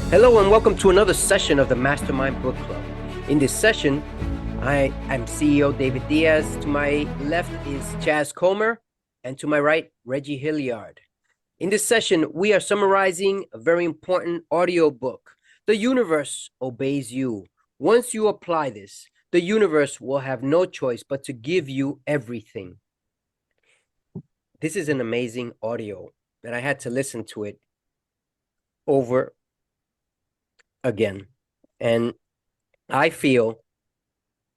Hello and welcome to another session of the Mastermind Book Club. In this session, I'm CEO David Diaz. To my left is Charles Culmer, and to my right, Reggie Hilliard. In this session, we are summarizing a very important audiobook. The universe obeys you. Once you apply this, the universe will have no choice but to give you everything. This is an amazing audio, and I had to listen to it over again. And I feel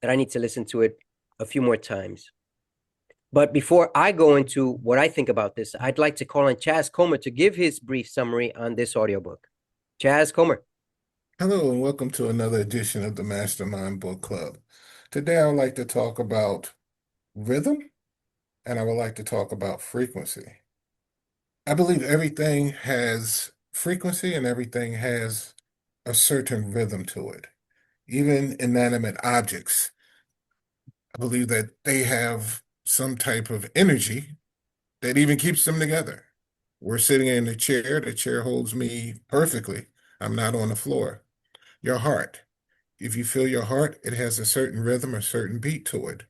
that I need to listen to it a few more times. But before I go into what I think about this, I'd like to call on Chaz Comer to give his brief summary on this audiobook. Chaz Comer. Hello and welcome to another edition of the Mastermind Book Club. Today I would like to talk about rhythm and I would like to talk about frequency. I believe everything has frequency and everything has a certain rhythm to it. Even inanimate objects, I believe that they have some type of energy that even keeps them together. We're sitting in the chair holds me perfectly. I'm not on the floor. Your heart. If you feel your heart, it has a certain rhythm, a certain beat to it.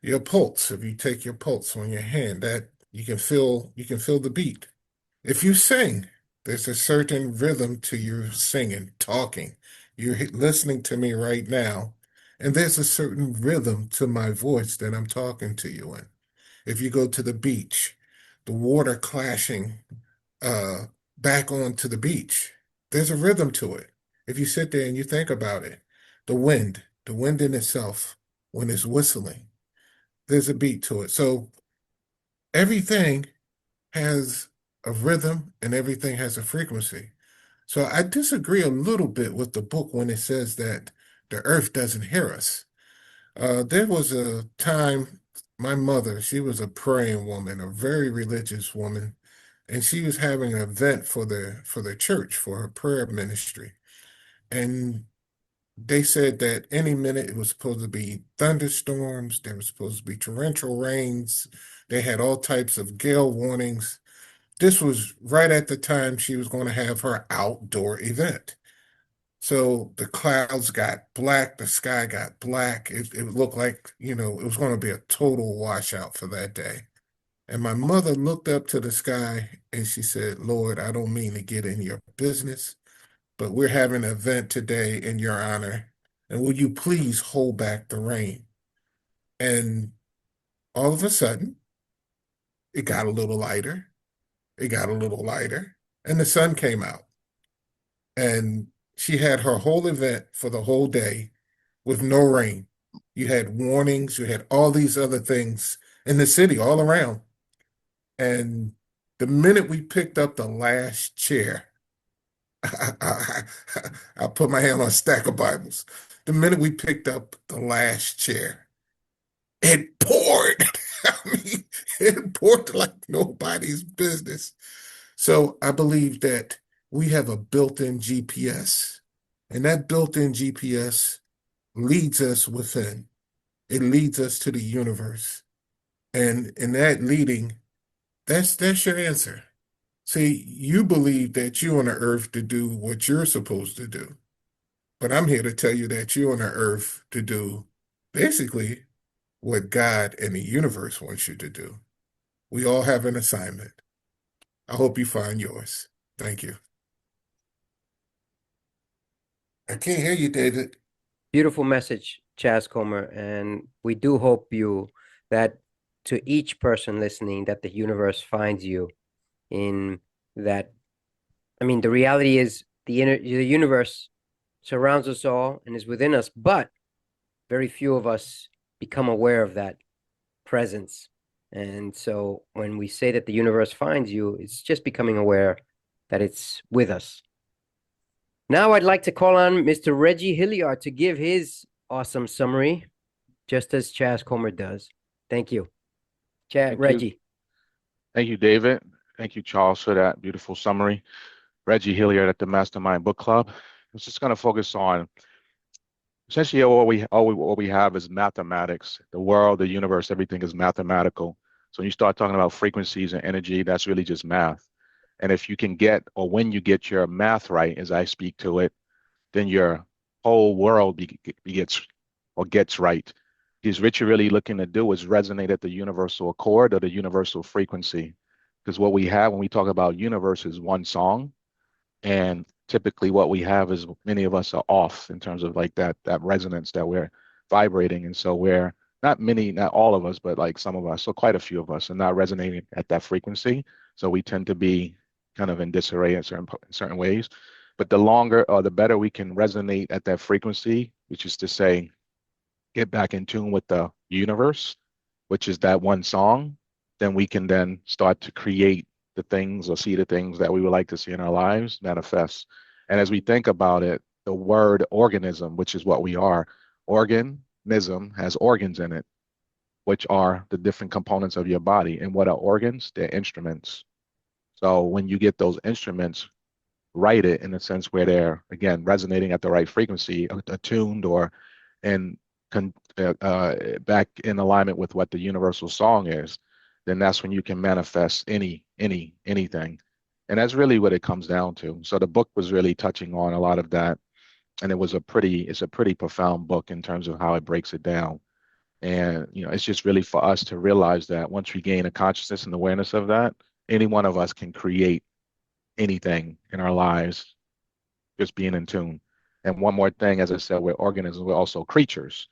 Your pulse, if you take your pulse on your hand, that you can feel the beat. If you sing, there's a certain rhythm to your singing, talking. You're listening to me right now, and there's a certain rhythm to my voice that I'm talking to you in. If you go to the beach, the water clashing uh, back onto the beach. There's a rhythm to it. If you sit there and you think about it, the wind in itself, when it's whistling, there's a beat to it. So everything has a rhythm and everything has a frequency. So I disagree a little bit with the book when it says that the earth doesn't hear us. There was a time, my mother, she was a praying woman, a very religious woman, and she was having an event for the church for her prayer ministry. And they said that any minute it was supposed to be thunderstorms, there was supposed to be torrential rains, they had all types of gale warnings. This was right at the time she was going to have her outdoor event. So the clouds got black, the sky got black. It looked like, it was going to be a total washout for that day. And my mother looked up to the sky and she said, Lord, I don't mean to get in your business, but we're having an event today in your honor. And will you please hold back the rain? And all of a sudden, it got a little lighter. It got a little lighter. And the sun came out. And she had her whole event for the whole day with no rain. You had warnings, you had all these other things in the city all around. And the minute we picked up the last chair, I put my hand on a stack of Bibles. The minute we picked up the last chair, it poured. I mean, it poured like nobody's business. So I believe that we have a built-in GPS, and that built-in GPS leads us within. It leads us to the universe. And in that leading, that's your answer. See, you believe that you're on the earth to do what you're supposed to do. But I'm here to tell you that you're on the earth to do basically what God and the universe wants you to do. We all have an assignment. I hope you find yours. Thank you. I can't hear you, David. Beautiful message, Chaz Comer. And we do hope that to each person listening, that the universe finds you in that. I mean, the reality is the universe surrounds us all and is within us, but very few of us become aware of that presence. And so when we say that the universe finds you, it's just becoming aware that it's with us. Now I'd like to call on Mr. Reggie Hilliard to give his awesome summary, just as Chaz Comer does. Thank you. Thank Reggie. you. Thank you, David. Thank you, Charles, for that beautiful summary. Reggie Hilliard at the Mastermind Book Club. I was just going to focus on essentially all we have is mathematics. The world, the universe, everything is mathematical. So when you start talking about frequencies and energy, that's really just math. And if you can get, or when you get your math right, as I speak to it, then your whole world gets right. Because what you're really looking to do is resonate at the universal accord or the universal frequency. Because what we have when we talk about universe is one song, and typically what we have is many of us are off in terms of like that resonance that we're vibrating. And so we're not all of us, but like some of us, so quite a few of us are not resonating at that frequency. So we tend to be kind of in disarray in certain ways. But the longer or the better we can resonate at that frequency, which is to say, get back in tune with the universe, which is that one song, then we can then start to create the things or see the things that we would like to see in our lives manifest. And as we think about it, the word organism, which is what we are, organism has organs in it, which are the different components of your body. And what are organs? They're instruments. So when you get those instruments, write it in a sense where they're, again, resonating at the right frequency, attuned or in back in alignment with what the universal song is, then that's when you can manifest anything. And that's really what it comes down to. So the book was really touching on a lot of that. And it's a pretty profound book in terms of how it breaks it down. And, it's just really for us to realize that once we gain a consciousness and awareness of that, any one of us can create anything in our lives, just being in tune. And one more thing, as I said, we're organisms, we're also creatures,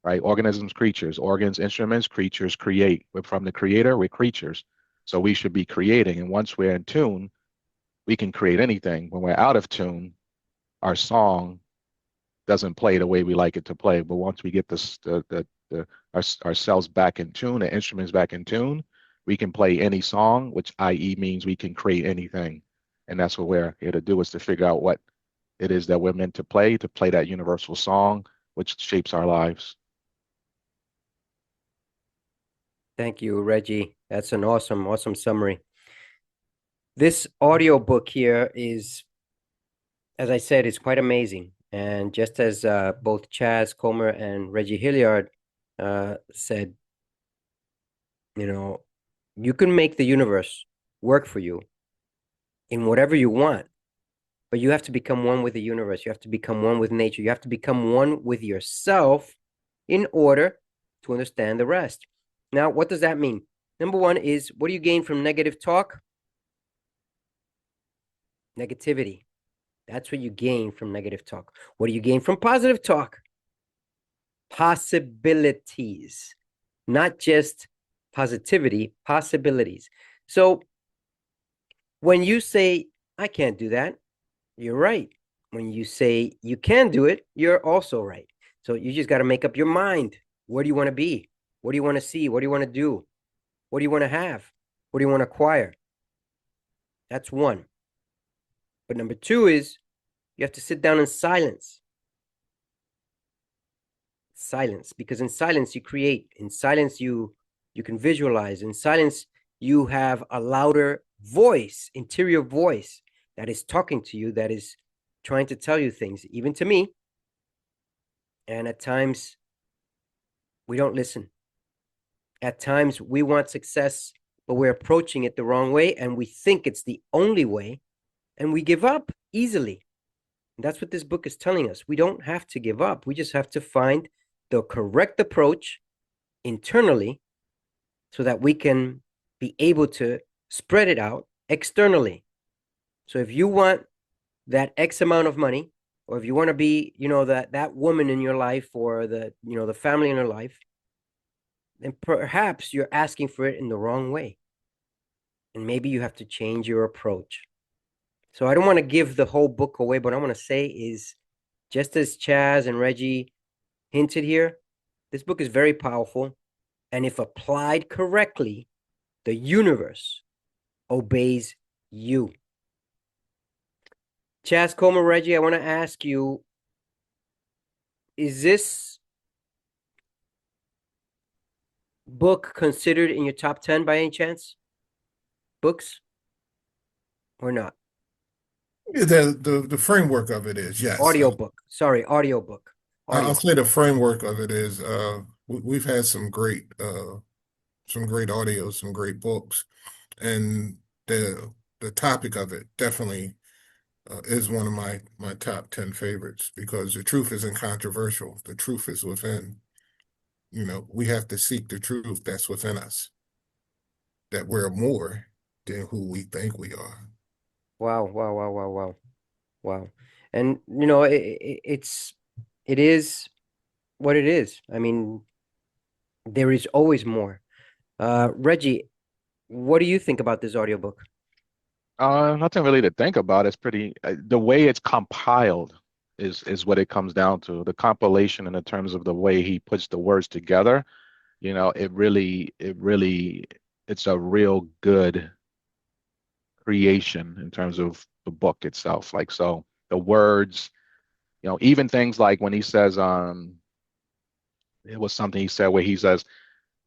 right? Organisms, creatures, organs, instruments, creatures create. We're from the creator, we're creatures. So we should be creating. And once we're in tune, we can create anything. When we're out of tune, our song doesn't play the way we like it to play. But once we get ourselves back in tune, the instruments back in tune, we can play any song, which i.e. means we can create anything. And that's what we're here to do, is to figure out what it is that we're meant to play that universal song, which shapes our lives. Thank you, Reggie. That's an awesome summary. This audiobook here is, as I said, it's quite amazing. And just as both Charles Culmer and Reggie Hilliard said, you can make the universe work for you in whatever you want, but you have to become one with the universe. You have to become one with nature. You have to become one with yourself in order to understand the rest. Now, what does that mean? Number one is, what do you gain from negative talk? Negativity. That's what you gain from negative talk. What do you gain from positive talk? Possibilities. Not just positivity, possibilities. So when you say, I can't do that, you're right. When you say you can do it, you're also right. So you just got to make up your mind. Where do you want to be? What do you want to see? What do you want to do? What do you want to have? What do you want to acquire? That's one. But number two is, you have to sit down in silence. Silence, because in silence you create. In silence you can visualize. In silence you have a louder voice, interior voice that is talking to you, that is trying to tell you things, even to me. And at times we don't listen. At times we want success, but we're approaching it the wrong way, and we think it's the only way, and we give up easily. And that's what this book is telling us. We don't have to give up. We just have to find the correct approach internally so that we can be able to spread it out externally. So if you want that X amount of money, or if you want to be, that woman in your life, or the family in your life, then perhaps you're asking for it in the wrong way. And maybe you have to change your approach. So I don't want to give the whole book away, but what I want to say is, just as Chaz and Reggie hinted here, this book is very powerful. And if applied correctly, the universe obeys you. Chaz, Culmer, Reggie, I want to ask you, is this book considered in your top 10 by any chance? Books or not? The framework of it is, yes. Audiobook. Sorry, audiobook. I'll say the framework of it is, we've had some great audio, some great books, and the the topic of it definitely is one of my top 10 favorites, because the truth isn't controversial. The truth is within. We have to seek the truth that's within us, that we're more than who we think we are. Wow, wow, wow, wow, wow, wow. And it is what it is. I mean, there is always more. Reggie, what do you think about this audiobook? Nothing really to think about. It's pretty, the way it's compiled is what it comes down to. The compilation in the terms of the way he puts the words together, it's a real good creation in terms of the book itself. Like, so the words, even things like when he says, it was something he said where he says,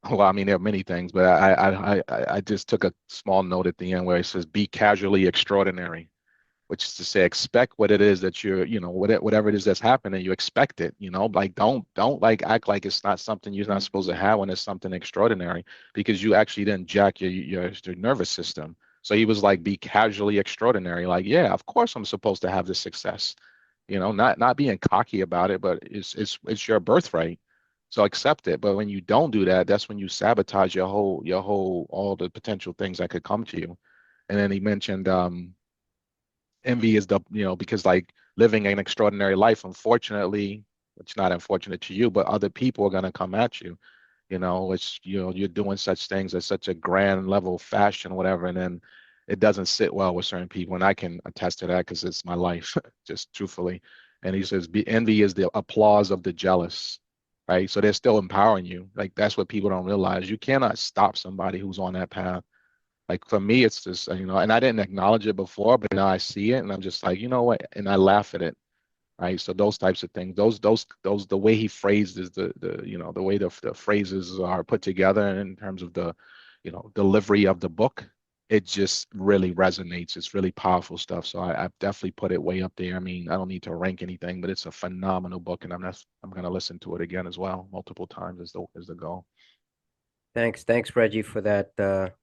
well, I mean, there are many things, but I just took a small note at the end where he says, "Be casually extraordinary," which is to say, expect what it is that whatever it is that's happening, you expect it. Like don't like act like it's not something you're not supposed to have when it's something extraordinary, because you actually didn't jack your nervous system. So he was like, "Be casually extraordinary." Like, yeah, of course I'm supposed to have this success. Not being cocky about it, but it's your birthright. So accept it. But when you don't do that, that's when you sabotage your whole all the potential things that could come to you. And then he mentioned envy is because like living an extraordinary life, unfortunately, it's not unfortunate to you, but other people are gonna come at you. You're doing such things at such a grand level, fashion, whatever, and then it doesn't sit well with certain people. And I can attest to that because it's my life, just truthfully. And he says, envy is the applause of the jealous, right? So they're still empowering you. Like, that's what people don't realize. You cannot stop somebody who's on that path. Like, for me, it's just, and I didn't acknowledge it before, but now I see it and I'm just like, you know what? And I laugh at it. Right. So those types of things, the way he phrases the way the phrases are put together in terms of the, delivery of the book, it just really resonates. It's really powerful stuff. So I've definitely put it way up there. I mean, I don't need to rank anything, but it's a phenomenal book, and I'm going to listen to it again as well, multiple times is the goal. Thanks, Reggie, for that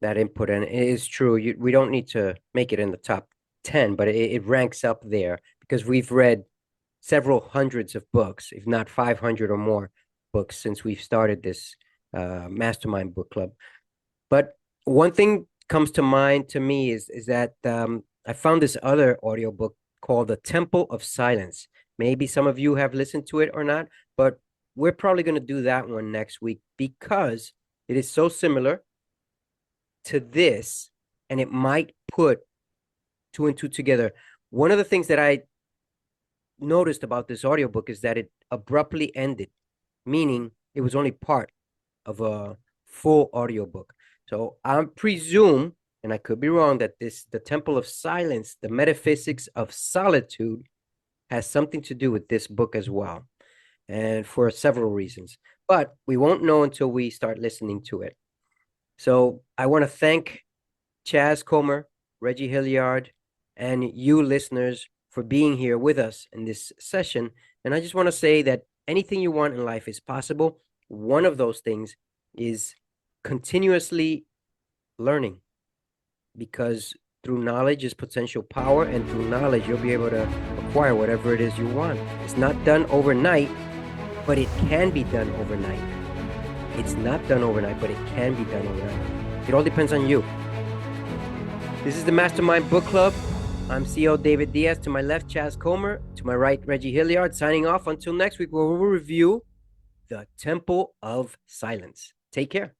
input. And it is true. We don't need to make it in the top 10, but it ranks up there because we've read several hundreds of books, if not 500 or more books since we've started this Mastermind book club. But one thing comes to mind to me is that I found this other audiobook called The Temple of Silence. Maybe some of you have listened to it or not, but we're probably going to do that one next week because it is so similar to this, and it might put two and two together. One of the things that I noticed about this audiobook is that it abruptly ended, meaning it was only part of a full audiobook. So I presume, and I could be wrong, that the Temple of Silence, the metaphysics of solitude, has something to do with this book as well, and for several reasons. But we won't know until we start listening to it. So I want to thank Charles Culmer, Reggie Hilliard, and you listeners for being here with us in this session. And I just want to say that anything you want in life is possible. One of those things is continuously learning, because through knowledge is potential power, and through knowledge you'll be able to acquire whatever it is you want. It's not done overnight, but it can be done overnight. It's not done overnight, but it can be done overnight. It all depends on you. This is the Mastermind Book Club. I'm Ceo David Diaz. To my left, Charles Culmer. To my right, Reggie Hilliard. Signing off until next week, where we'll review The Temple of Silence. Take care.